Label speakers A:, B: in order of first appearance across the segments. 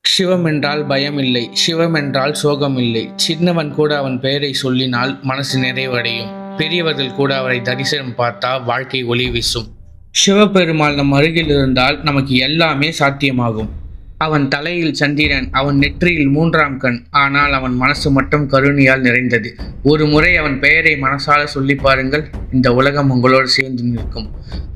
A: சிவம் என்றால் பயம் இல்லை, சிவம் என்றால் சோகம் இல்லை. சின்னவன் கூட அவன் பெயரை சொல்லினால் மனசு நிறைவடையும். பெரியவர்கள் கூட அவரை தரிசனம் பார்த்தா வாழ்க்கை ஒளி வீசும். சிவபெருமாள் நம் அருகில் இருந்தால் நமக்கு எல்லாமே சாத்தியமாகும். அவன் தலையில் சந்திரன், அவன் நெற்றியில் 3ஆம் கண். ஆனால் அவன் மனசு மட்டும் கருணையால் நிறைந்தது. ஒரு முறை அவன் பெயரை மனசால சொல்லி பாருங்கள், இந்த உலகம் உங்களோடு சேர்ந்து நிற்கும்.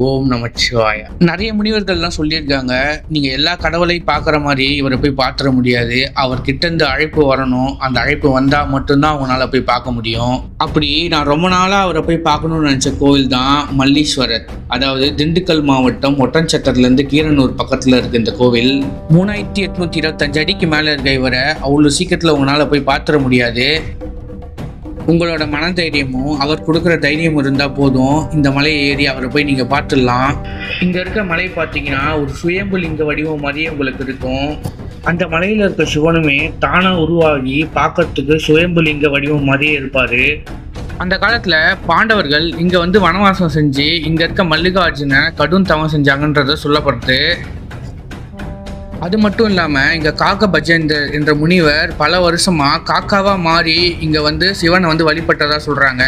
A: ஓம் நமச்சிவாய. நிறைய முனிவர்கள்லாம் சொல்லியிருக்காங்க, நீங்க எல்லா கடவுளையும் பார்க்குற மாதிரி இவரை போய் பார்த்துட முடியாது. அவர்கிட்ட இருந்து அழைப்பு வரணும். அந்த அழைப்பு வந்தா மட்டும்தான் அவங்களால போய் பார்க்க முடியும். அப்படி நான் ரொம்ப நாளா அவரை போய் பார்க்கணும்னு நினைச்ச கோவில் தான் மல்லீஸ்வரர். அதாவது திண்டுக்கல் மாவட்டம் ஒட்டன்சத்திரத்துலேருந்து கீரனூர் பக்கத்துல இருக்கு இந்த கோவில். 3825 அடிக்கு மேல இருக்க இவரை அவ்வளவு சீக்கிரத்துல உங்களால போய் பார்த்துட முடியாது. உங்களோட மன தைரியமும் அவர் கொடுக்குற தைரியம் இருந்தா போதும், இந்த மலையை ஏறி அவரை போய் நீங்க பார்த்துடலாம். இங்க இருக்க மலை பார்த்தீங்கன்னா ஒரு சுயம்பு லிங்க வடிவம் மாதிரியே உங்களுக்கு இருக்கும். அந்த மலையில இருக்க சிவனுமே தானா உருவாகி பார்க்கறதுக்கு சுயம்பு லிங்க வடிவம் மாதிரியே இருப்பாரு. அந்த காலத்துல பாண்டவர்கள் இங்க வந்து வனவாசம் செஞ்சு இங்க இருக்க மல்லிகார்ஜுன கடும் தவம் செஞ்சாங்கன்றத சொல்லப்படுது. அது மட்டும் இல்லாமல் இங்கே காக்க பஜேந்தர் என்ற முனிவர் பல வருஷமாக காக்காவாக மாறி இங்கே வந்து சிவனை வந்து வழிபட்டதாக சொல்கிறாங்க.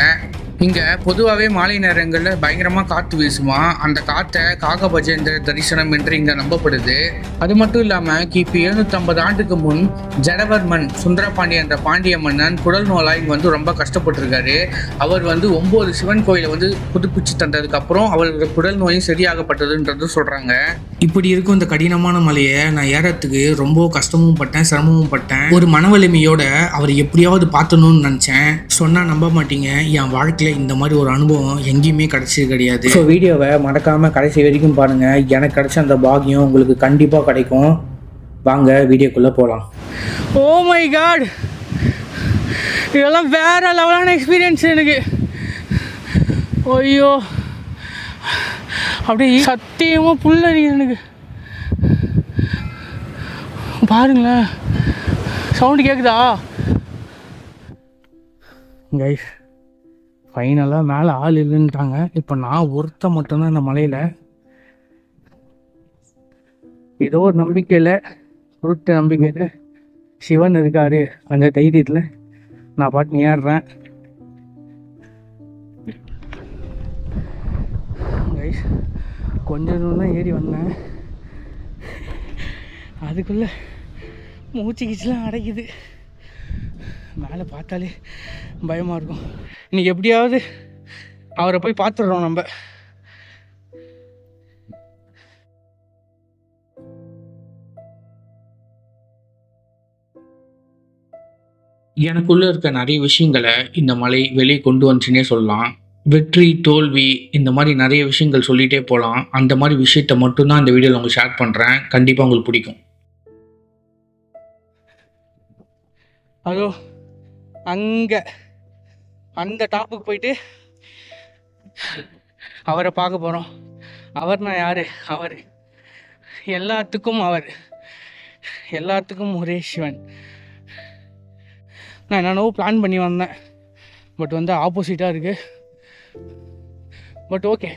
A: இங்கே பொதுவாகவே மாலை நேரங்களில் பயங்கரமாக காற்று வீசுமா. அந்த காற்றை காக்க பஜேந்தர் தரிசனம் என்று இங்கே நம்பப்படுது. அது மட்டும் இல்லாமல் கிபி 750 ஆண்டுக்கு முன் ஜடவர்மன் சுந்தரபாண்டியன் என்ற பாண்டிய மன்னன் குடல் நோயால் இங்கே வந்து ரொம்ப கஷ்டப்பட்டிருக்காரு. அவர் வந்து 9 சிவன் கோயிலை வந்து புதுப்பிச்சு தந்ததுக்கு அப்புறம் அவரோட குடல் நோயும் சரியாகப்பட்டதுன்றது சொல்கிறாங்க. இப்படி இருக்கும் இந்த கடினமான மலையை நான் ஏறத்துக்கு ரொம்ப கஷ்டமும் பட்டேன், சிரமமும் பட்டேன். ஒரு மன வலிமையோட அவர் எப்படியாவது பார்த்தணும்னு நினச்சேன். சொன்னால் நம்ப மாட்டீங்க, என் வாழ்க்கையில் இந்த மாதிரி ஒரு அனுபவம் எங்கேயுமே கிடைச்சது கிடையாது. ஸோ வீடியோவை மறக்காமல் கடைசி வரைக்கும் பாருங்கள். எனக்கு கிடைச்ச அந்த பாக்கியம் உங்களுக்கு கண்டிப்பாக கிடைக்கும். வாங்க வீடியோக்குள்ளே போகலாம்.
B: ஓ மை காட், இதெல்லாம் வேற லெவலான எக்ஸ்பீரியன்ஸ் எனக்கு. ஐயோ, அப்படியே சத்தியமாக புல்லரிங்க எனக்கு. பாருங்களேன், சவுண்டு கேட்குதா கைஸ்? ஃபைனலாக மேலே ஆள் இல்லைன்ட்டாங்க. இப்போ நான் ஒருத்த மட்டும்தான் இந்த மலையில். ஏதோ ஒரு நம்பிக்கையில், குருட்டு நம்பிக்கையில் சிவன் இருக்காரு அந்த தைரியத்தில் நான் பாட்டு ஏறுறேன். கைஸ், கொஞ்ச தூரம் தான் ஏறி வந்தேன். அதுக்குள்ளே மூச்சு கீச்செலாம் அடைக்குது. மேலே பார்த்தாலே பயமாக இருக்கும். இன்றைக்கி எப்படியாவது அவரை போய் பார்த்துடுறோம் நம்ம.
A: எனக்குள்ள இருக்க நிறைய விஷயங்களை இந்த மலை வெளியே கொண்டு வந்துச்சுன்னே சொல்லலாம். வெற்றி, தோல்வி, இந்த மாதிரி நிறைய விஷயங்கள் சொல்லிகிட்டே போகலாம். அந்த மாதிரி விஷயத்த மட்டும்தான் இந்த வீடியோவில் உங்களுக்கு ஷேர் பண்ணுறேன். கண்டிப்பாக உங்களுக்கு பிடிக்கும்.
B: அதோ அங்கே அந்த டாப்புக்கு போயிட்டு அவரை பார்க்க போகிறோம். அவர்னா யார்? அவர் எல்லாத்துக்கும் எல்லாத்துக்கும் ஒரே சிவன். நான் என்னென்னவோ பிளான் பண்ணி வந்தேன், பட் வந்து ஆப்போசிட்டாக இருக்குது. பட் ஓகே,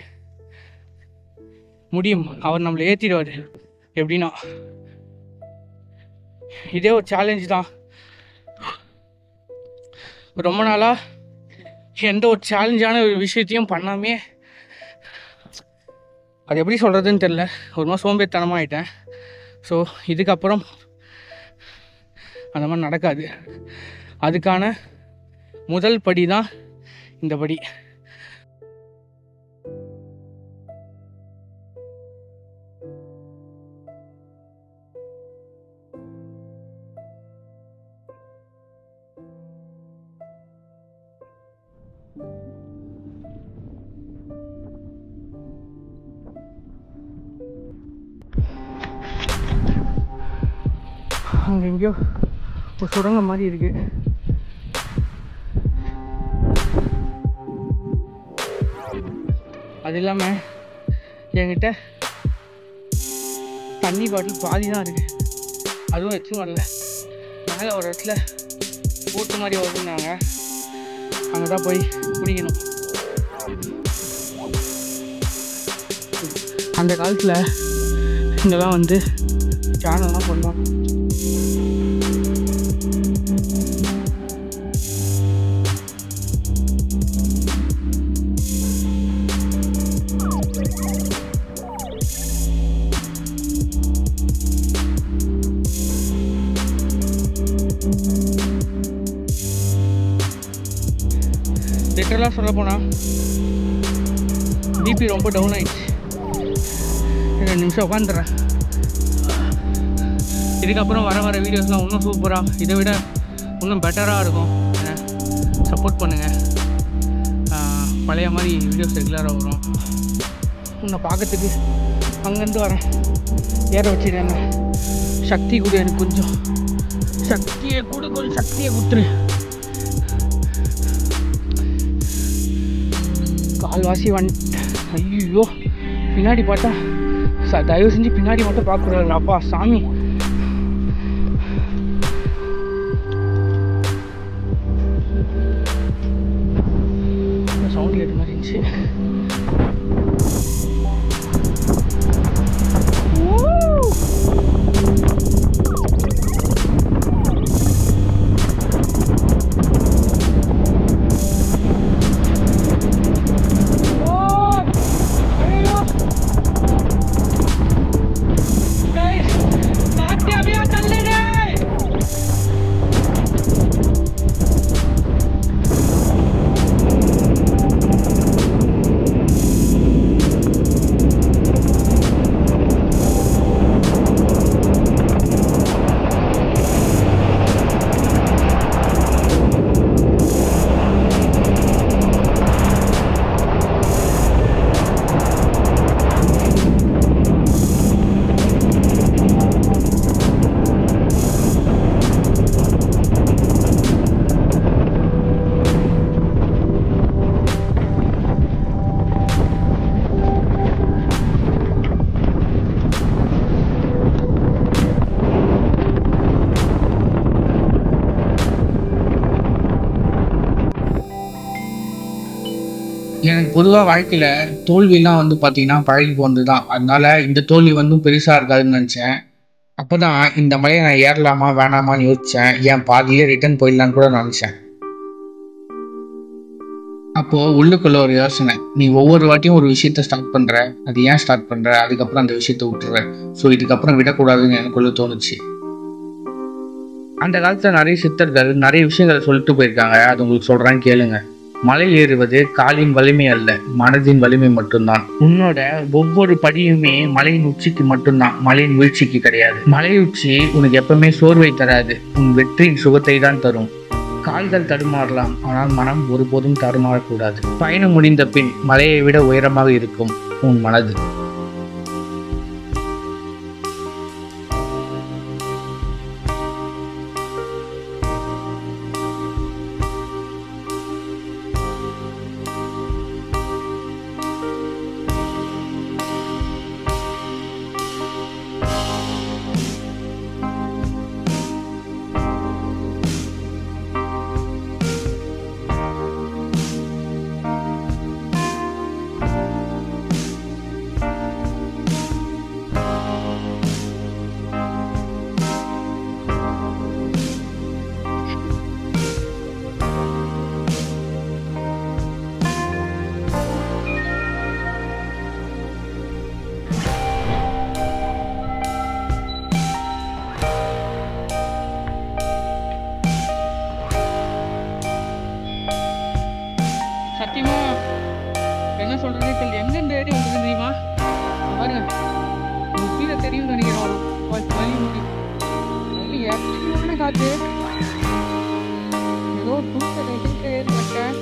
B: முடியும். அவர் நம்மளை ஏற்றிடுவார். எப்படின்னா இதே ஒரு சேலஞ்ச் தான். ரொம்ப நாளாக எந்த ஒரு சேலஞ்சான ஒரு விஷயத்தையும் பண்ணாமே, அது எப்படி சொல்கிறதுன்னு தெரில, ஒரு மாதிரி சோம்பேறித்தனமாக ஆகிட்டேன். ஸோ இதுக்கப்புறம் அந்த மாதிரி நடக்காது. அதுக்கான முதல் படி தான் இந்த படி. அங்கே எங்கேயோ ஒரு சுரங்க மாதிரி இருக்கு. அது இல்லாமல் என்கிட்ட தண்ணி பாட்டில் பாதி தான் இருக்கு, அதுவும் வச்சும் வரல. மேலே ஒரு இடத்துல போட்டு மாதிரி வருதுன்னாங்க, அங்கே தான் போய் குடிக்கணும். அந்த காலத்தில் இங்கெல்லாம் வந்து சேனல்லாம் பண்ணுவாங்க. லிட்டரலாக சொல்ல போனால் பிபி ரொம்ப டவுன் ஆயிடுச்சு. 2 நிமிஷம் உட்காந்துடுறேன். இதுக்கப்புறம் வர வீடியோஸ்லாம் இன்னும் சூப்பராக, இதை விட இன்னும் பெட்டராக இருக்கும். சப்போர்ட் பண்ணுங்கள். பழைய மாதிரி வீடியோஸ் ரெகுலராக வரும். உன்னை பார்க்கறதுக்கு அங்கேருந்து வரேன். ஏற வச்சுட்டேன். சக்தி கொடு, எனக்கு கொஞ்சம் சக்தியை கொடு, கொஞ்சம் சக்தியை கொடுத்துரு. கால்வாசி ஐயோ பின்னாடி பார்த்தா தயவு செஞ்சு பின்னாடி மட்டும் பார்க்கக்கூடாது. அப்பா சாமி, சவுண்ட் கேட்ட மாதிரி இருந்துச்சு.
A: எனக்கு பொதுவாக வாழ்க்கையில் தோல்விலாம் வந்து பார்த்தீங்கன்னா பழகி போனது தான். அதனால இந்த தோல்வி வந்து பெருசாக இருக்காதுன்னு நினச்சேன். அப்போ தான் இந்த மலையை நான் ஏறலாமா வேணாமான்னு யோசித்தேன். ஏன் பாதியிலே ரிட்டர்ன் போயிடலான்னு கூட நினச்சேன். அப்போது உள்ளுக்குள்ள ஒரு யோசனை, நீ ஒவ்வொரு வாட்டியும் ஒரு விஷயத்த ஸ்டார்ட் பண்ணுற, அது ஏன் ஸ்டார்ட் பண்ணுற, அதுக்கப்புறம் அந்த விஷயத்த விட்டுற. ஸோ இதுக்கப்புறம் விடக்கூடாதுன்னு எனக்குள்ள தோணுச்சு. அந்த காலத்தில் நிறைய சித்தர்கள் நிறைய விஷயங்களை சொல்லிட்டு போயிருக்காங்க. அது உங்களுக்கு சொல்கிறேன்னு கேளுங்க. மலை ஏறுவது காலின் வலிமை அல்ல, மனதின் வலிமை மட்டும்தான். உன்னோட ஒவ்வொரு படியுமே மலையின் உச்சிக்கு மட்டும்தான், மலையின் வீழ்ச்சிக்கு கிடையாது. மலை உச்சி உனக்கு எப்பவுமே சோர்வை தராது, உன் வெற்றியின் சுகத்தை தான் தரும். கால்கள் தடுமாறலாம், ஆனால் மனம் ஒருபோதும் தடுமாறக்கூடாது. பயணம் முடிந்த பின் மலையை விட உயரமாக இருக்கும் உன் மனது.
B: சத்தியமா என்ன சொல்றதே தெரியல. எங்கேருந்து ஏறி உங்களுக்கு தெரியுமா? பாருங்க, உங்களுக்கு கீழே தெரியும் நினைக்கிறோம். வலி முடி எத்தனை காத்து, ஏதோ தூக்க ஏறி வச்சேன்.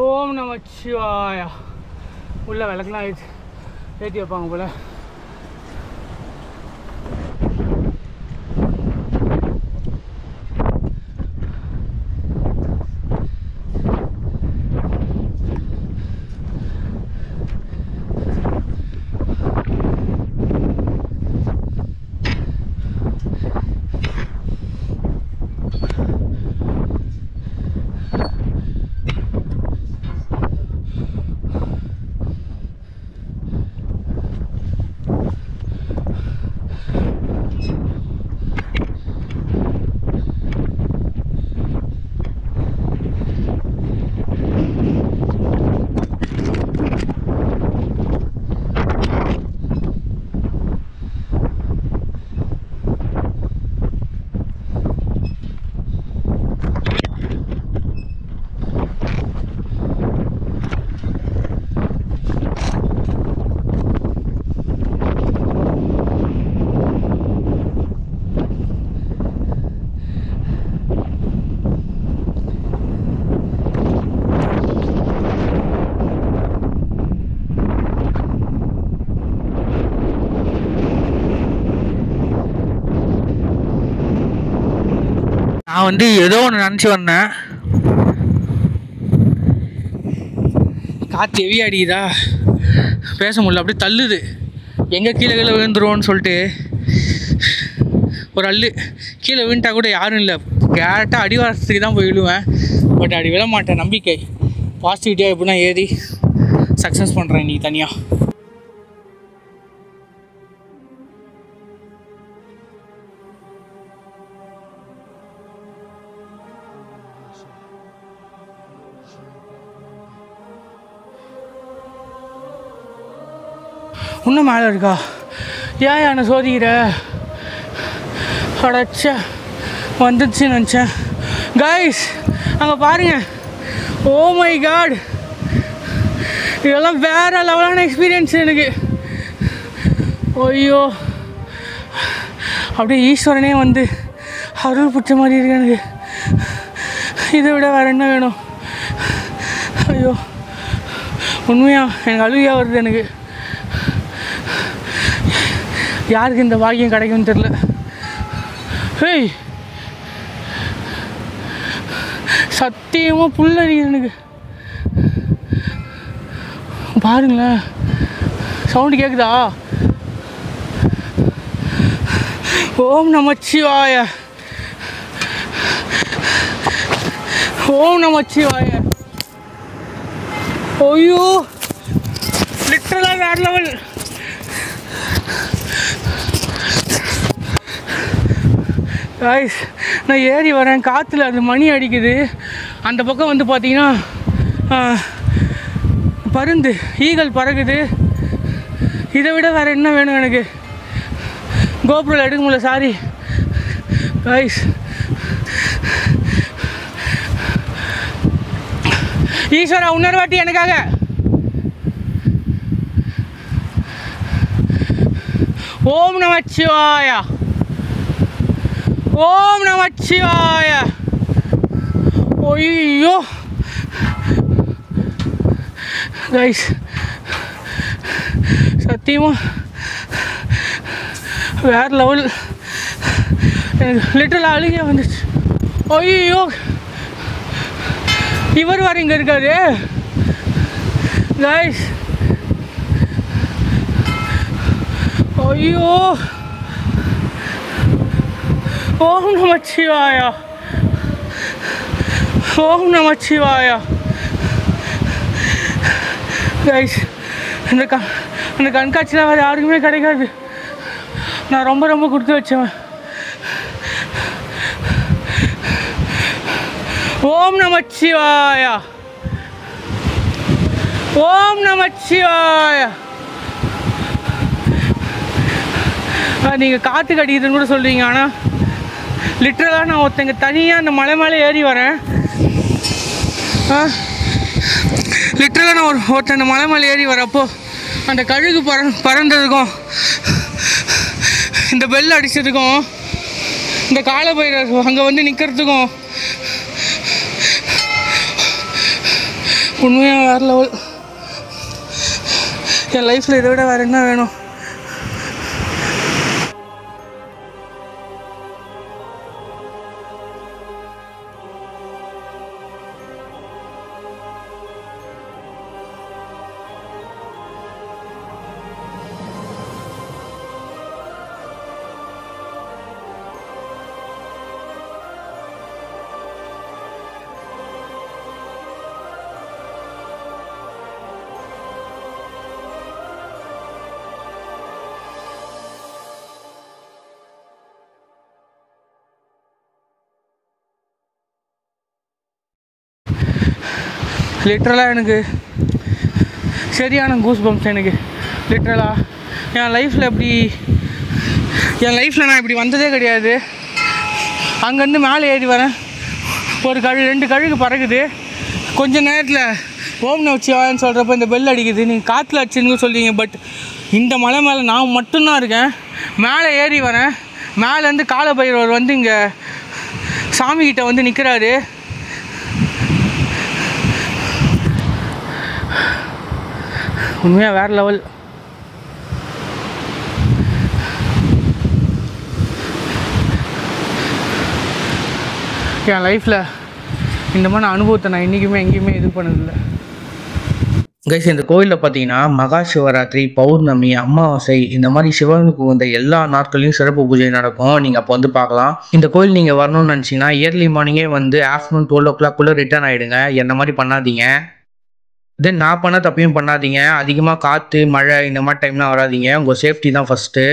B: ஓம் நமச்சிவாயா. உள்ள விளக்கெல்லாம் ஏற்றி வைப்பாங்க போல. நான் வந்து ஏதோ ஒன்று நினச்சி வந்தேன், காற்று ஹெவி அடிக்குதா, பேச முடியல, அப்படியே தள்ளுது. எங்கே கீழே விழுந்துருவோன்னு சொல்லிட்டு ஒரு அள்ளு கீழே விழுந்துட்டா கூட யாரும் இல்லை, கேட்டால் அடிவாரத்துக்கு தான் போய் விழுவேன். பட் அடி விழ மாட்டேன். நம்பிக்கை பாசிட்டிவிட்டியாக எப்படின்னா ஏறி சக்ஸஸ் பண்ணுறேன் இன்றைக்கி தனியாக. இன்னும் மேலே இருக்கா? ஏன் என்னை சோதிக்கிற? அடச்சா வந்துடுச்சுன்னு நினச்சேன். கைஸ் அங்கே பாருங்க, ஓ மை காட், இதெல்லாம் வேறு லெவலான எக்ஸ்பீரியன்ஸ் எனக்கு. ஐயோ, அப்படியே ஈஸ்வரனே வந்து அருள் பிடிச்ச மாதிரி இருக்கு எனக்கு. இதை விட வேறு என்ன வேணும்? ஐயோ, உண்மையாக எனக்கு அழுகையாக வருது எனக்கு. யாருக்கு இந்த பாக்கியம் கிடைக்கும்னு தெரில. ஹேய், சத்தியமாக புல்லறியுது எனக்கு. பாருங்களேன், சவுண்டு கேட்குதா? ஓம் நமச்சிவாய, ஓம் நமச்சிவாய. ஐயோ, லிட்டரலாக வேறு லெவல். காய்ஸ், நான் ஏறி வரேன், காற்றுல அது மணி அடிக்குது. அந்த பக்கம் வந்து பார்த்தீங்கன்னா பருந்து ஈகல் பறகுது. இதை விட வேறு என்ன வேணும் எனக்கு? கோபுரம் எடுக்க முடியல, சாரி காய்ஸ். ஈஸ்வரா, இன்னொரு வாட்டி எனக்காக. ஓம் நமச்சிவாயா, ஓம் நமச்சிவாய. ஐயோ கைஸ், சத்தியமாக வேறு லெவல். எனக்கு லிட்டரலாக அழுகே வந்துச்சு. ஐயோ, இவர் வர இங்கே இருக்காரு கைஸ். ஐயோ, ஓம் நமச்சிவாயா, ஓம் நமச்சிவாயா. கைஸ், அந்த கண்காட்சியில் வேறு யாருக்குமே கிடைக்காது. நான் ரொம்ப ரொம்ப கொடுத்து வச்சேன். ஓம் நமச்சிவாயா, ஓம் நமச்சிவாயா. நீங்கள் காற்று கடிக்குதுன்னு கூட சொல்கிறீங்க, ஆனால் லிட்டரலாக நான் ஒருத்தங்க தனியாக அந்த மலை மேலே ஏறி வரேன். லிட்டரலாக நான் ஒருத்தன் அந்த மலை மேலே ஏறி வரப்போ அந்த கழுகு பறந்ததுக்கும் இந்த பெல் அடித்ததுக்கும் இந்த காலை பயிர் அங்கே வந்து நிற்கிறதுக்கும் உண்மையாக வேறு லெவல். என் லைஃப்பில் இதை விட வேறு என்ன வேணும்? லிட்ரலாக எனக்கு சரியான கூஸ் பம்ப்ஸ். எனக்கு லிட்ரலாக என் லைஃப்பில் நான் இப்படி வந்ததே கிடையாது. அங்கேருந்து மேலே ஏறி வரேன், ஒரு 2 கழுகு பறக்குது. கொஞ்ச நேரத்தில் ஓம் நமச்சிவாயன்னு சொல்கிறப்ப இந்த பெல் அடிக்குது. நீங்கள் காற்றுல அடிச்சுன்னு சொல்கிறீங்க, பட் இந்த மலை மேலே நான் மட்டும்தான் இருக்கேன். மேலே ஏறி வரேன், மேலேருந்து காலபைரவர் வந்து இங்கே சாமிக்கிட்ட வந்து நிற்கிறாரு. உண்மையாக வேறு லெவல். என் லைஃப்பில் இந்த மாதிரி அனுபவத்தை நான் என்றைக்குமே எங்கேயுமே இது பண்ணதில்லை.
A: கைஸ், இந்த கோயிலில் பார்த்தீங்கன்னா மகா சிவராத்திரி, பௌர்ணமி, அமாவாசை இந்த மாதிரி சிவனுக்கு வந்த எல்லா நாட்களையும் சிறப்பு பூஜை நடக்கும். நீங்கள் அப்போ வந்து பார்க்கலாம். இந்த கோயில் நீங்கள் வரணும்னு நினச்சிங்கன்னா இயர்லி மார்னிங்கே வந்து ஆஃப்டர்நூன் 12 o'clock ரிட்டர்ன் ஆகிடுங்க. என்ன மாதிரி பண்ணாதீங்க. தென் நான் பண்ண தப்பையும் பண்ணாதீங்க. அதிகமாக காற்று மழை இந்த மாதிரி டைம்லாம் வராதீங்க. உங்கள் சேஃப்டி தான் ஃபஸ்ட்டு.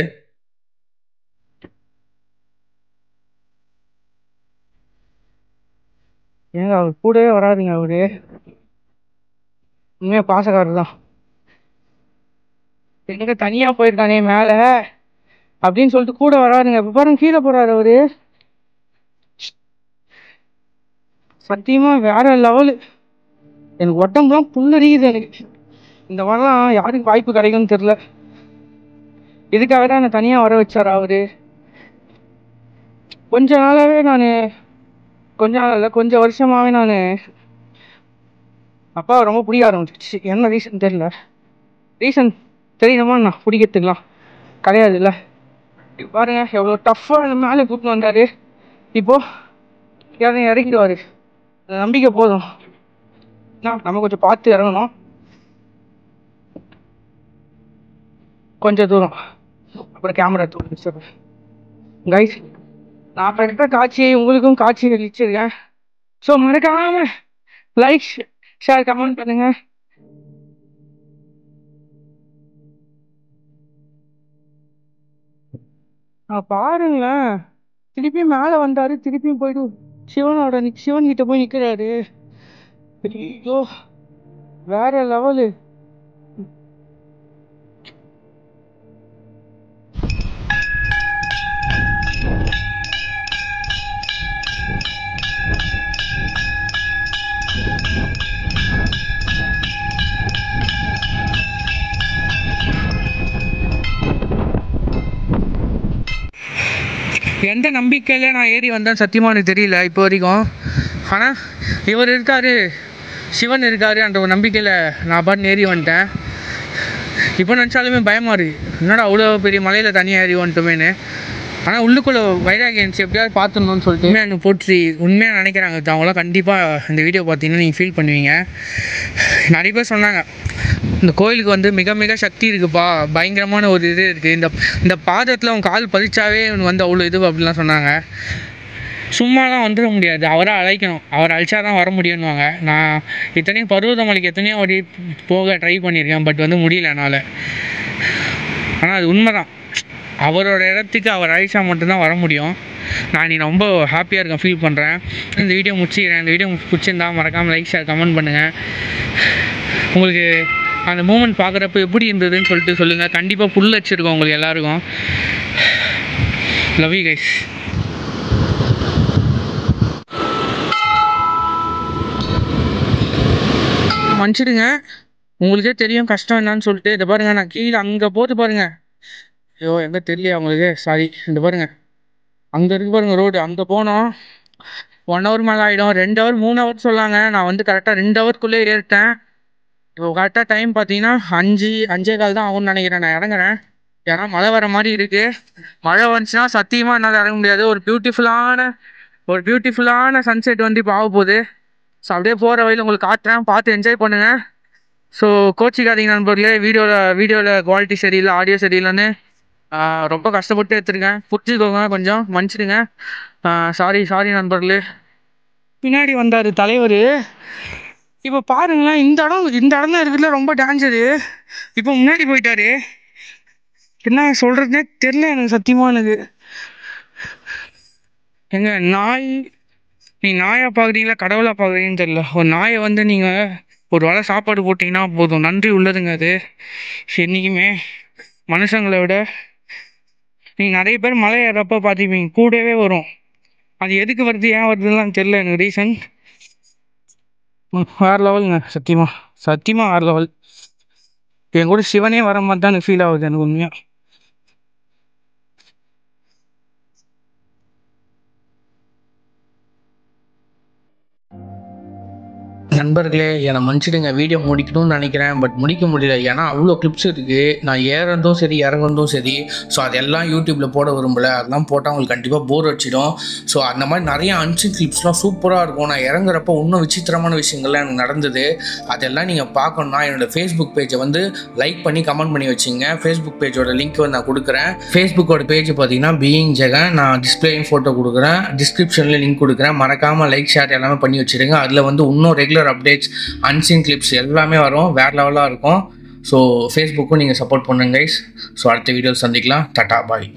B: ஏங்க அவர் கூடவே வராதுங்க. அவரு உண்மையாக பாசக்காரர் தான். எங்க தனியாக போயிருக்கானே மேலே அப்படின்னு சொல்லிட்டு கூட வராதுங்க. இப்போ பாருங்க கீழே போகிறாரு அவரு. சத்தியமாக வேற லெவலு. எனக்கு உடம்புலாம் புல்லரியுது எனக்கு. இந்த மாதிரிலாம் யாருக்கு வாய்ப்பு கிடைக்கும்னு தெரில. இதுக்காக தான் என்னை தனியாக வர வச்சார் அவரு. கொஞ்ச நாளாகவே நான் கொஞ்ச நாள் இல்லை, கொஞ்சம் வருஷமாகவே நான் அப்பாவை ரொம்ப பிடிக்க ஆரம்பிச்சிச்சு. என்ன ரீசன் தெரியல. ரீசன் தெரியணுமா நான் பிடிக்கிறதுக்கலாம் கிடையாது இல்லை. பாருங்க எவ்வளோ டஃப்பாக அந்த மேலே கூப்பிட்டு வந்தார். இப்போது யாரையும் இறங்கிடுவார். அந்த நம்பிக்கை போதும். நம்ம கொஞ்சம் பார்த்து இறங்கணும். கொஞ்சம் தூரம் அப்புறம் கேமரா தூரம் கைஸ். நான் பெற்ற காட்சியை உங்களுக்கும் காட்சி அளிச்சிருக்கேன். ஸோ மறக்காம லைக் ஷேர் கமெண்ட் பண்ணுங்க. பாருங்களேன், திருப்பியும் மேலே வந்தாரு, திருப்பியும் போயிட்டு சிவன் கிட்ட போய் நிற்கிறாரு. ஐயோ வேற லெவலு. எந்த நம்பிக்கையில் நான் ஏறி வந்தேன் சத்தியமாக எனக்கு தெரியல இப்போ வரைக்கும். ஆனால் இவர் இருக்கார், சிவன் இருக்கார் அந்த ஒரு நம்பிக்கையில் நான் பாட்டு ஏறி வந்துட்டேன். இப்போ நினச்சாலுமே பயமாக இருக்குது. என்னடா அவ்வளோ பெரிய மலையில் தனியாக ஏறி வந்துட்டோமேனு. ஆனால் உள்ளுக்குள்ளே வைராகியன்ஸ் எப்படியாவது பார்த்துடணும்னு சொல்லிட்டு எனக்கு போட்டு உண்மையாக நினைக்கிறாங்க. அவங்களாம் கண்டிப்பாக இந்த வீடியோ பார்த்தீங்கன்னா நீங்கள் ஃபீல் பண்ணுவீங்க. நிறைய பேர் சொன்னாங்க இந்த கோயிலுக்கு வந்து மிக மிக சக்தி இருக்குப்பா, பயங்கரமான ஒரு இது இருக்குது, இந்த பாதத்தில் அவன் கால் பதிச்சாவே வந்து அவ்வளோ இது அப்படிலாம் சொன்னாங்க. சும்மாலாம் வந்துட முடியாது, அவராக அழைக்கணும், அவர் அழைச்சா தான் வர முடியும்னுவாங்க. நான் இத்தனையும் பருவதமலைக்கு எத்தனையோ ஒரு போக ட்ரை பண்ணியிருக்கேன், பட் வந்து முடியல என்னால். ஆனால் அது உண்மை தான், அவரோட இடத்துக்கு அவர் அழைச்சா மட்டும்தான் வர முடியும். நான் நீ ரொம்ப ஹாப்பியாக இருக்கேன், ஃபீல் பண்ணுறேன். இந்த வீடியோ முடிச்சுக்கிறேன். இந்த வீடியோ பிடிச்சிருந்தா மறக்காமல் லைக் ஷேர் கமெண்ட் பண்ணுங்கள். உங்களுக்கு அந்த மூமெண்ட் பார்க்குறப்ப எப்படி இருந்ததுன்னு சொல்லிட்டு சொல்லுங்கள். கண்டிப்பாக புல் வச்சுருக்கோம் உங்களுக்கு எல்லாருக்கும். Love you guys. மன்னிச்சிடுங்க, உங்களுக்கே தெரியும் கஷ்டம் என்னான்னு சொல்லிட்டு. இதை பாருங்கள், நான் கீழே அங்கே போட்டு பாருங்கள். ஐயோ எங்கே தெரியல உங்களுக்கு, சாரி. இந்த பாருங்கள் அங்கே இருக்கு பாருங்கள் ரோடு. அங்கே போனோம் 1 hour மேலே ஆகிடும். 2 hour 3 hour சொல்லாங்க. நான் வந்து கரெக்டாக 2 hourக்குள்ளே ஏறிட்டேன். இப்போ கரெக்டாக டைம் பார்த்தீங்கன்னா 5-5:15 தான் ஆகும்னு நினைக்கிறேன். நான் இறங்குறேன், ஏன்னா மழை வர மாதிரி இருக்குது. மழை வந்துச்சுன்னா சத்தியமாக என்னால் இறங்க முடியாது. ஒரு பியூட்டிஃபுல்லான சன்செட் வந்து இப்போ ஆக போகுது. ஸோ அப்படியே போகிற வழியில் உங்களுக்கு காட்டுறேன், பார்த்து என்ஜாய் பண்ணுங்கள். ஸோ கோச்சிக்காதீங்க நண்பர்களே, வீடியோவில் குவாலிட்டி சரியில்லை, ஆடியோ சரியில்லைன்னு ரொம்ப கஷ்டப்பட்டு எடுத்துருக்கேன். புரிஞ்சுக்கோங்க, கொஞ்சம் மன்னிச்சிடுங்க. சாரி நண்பர்களே. பின்னாடி வந்தார் தலைவர். இப்போ பாருங்களேன், இந்த இடம் தான் இருக்குதுல ரொம்ப டேஞ்சரு. இப்போ முன்னாடி போயிட்டாரு. என்ன சொல்கிறதுனே தெரில எனக்கு சத்தியமாக. எனக்கு எங்க நீ நாயை பார்க்குறீங்களா கடவுளாக பார்க்குறீங்கன்னு தெரில. ஒரு நாயை வந்து நீங்கள் ஒரு வேளை சாப்பாடு போட்டிங்கன்னா போதும், நன்றி உள்ளதுங்க அது. என்றைக்குமே மனுஷங்களை விட நீங்கள் நிறைய பேர் மலை ஏறப்போ பார்த்துப்பீங்க, கூடவே வரும். அது எதுக்கு வருது ஏன் வருதுன்னு தெரில எனக்கு ரீசன். வேறு லெவலுங்க, சத்தியமாக வேறு லெவல். என் கூட சிவனே வர மாதிரி தான் எனக்கு ஃபீல் ஆகுது எனக்கு உண்மையாக.
A: நண்பர்களே, என்னை மன்னிச்சிடுங்க. வீடியோ முடிக்கணும்னு நினைக்கிறேன், பட் முடிக்க முடியல. ஏன்னா அவ்வளோ கிளிப்ஸ் இருக்குது. நான் ஏறதும் சரி இறங்குறதும் சரி. ஸோ அதெல்லாம் யூடியூப்பில் போட விரும்பல. அதெல்லாம் போட்டால் உங்களுக்கு கண்டிப்பாக போர் அடிச்சிடும். ஸோ அந்த மாதிரி நிறைய அன்சீன் கிளிப்ஸ்லாம் சூப்பராக இருக்கும். நான் இறங்குறப்போ இன்னும் விசித்திரமான விஷயங்கள்லாம் எனக்கு நடந்தது. அதெல்லாம் நீங்கள் பார்க்கணுன்னா என்னோடய ஃபேஸ்புக் பேஜை வந்து லைக் பண்ணி கமெண்ட் பண்ணி வச்சுங்க. ஃபேஸ்புக் பேஜோட லிங்க் வந்து நான் கொடுக்குறேன். ஃபேஸ்புக்கோட பேஜ் பார்த்தீங்கன்னா பீயிங் ஜெகன். நான் டிஸ்பிளேயும் ஃபோட்டோ கொடுக்குறேன், டிஸ்கிரிப்ஷனில் லிங்க் கொடுக்குறேன். மறக்காமல் லைக் ஷேர் எல்லாமே பண்ணி வச்சுருங்க. அதில் வந்து இன்னும் ரெகுலர் அப்டேட்ஸ், அன்சீன் கிளிப்ஸ் எல்லாமே வரும். வேறு லெவலாக இருக்கும். ஸோ ஃபேஸ்புக்கும் நீங்கள் சப்போர்ட் பண்ணுங்க கைஸ். ஸோ அடுத்த வீடியோ சந்திக்கலாம். டாடா பாய்.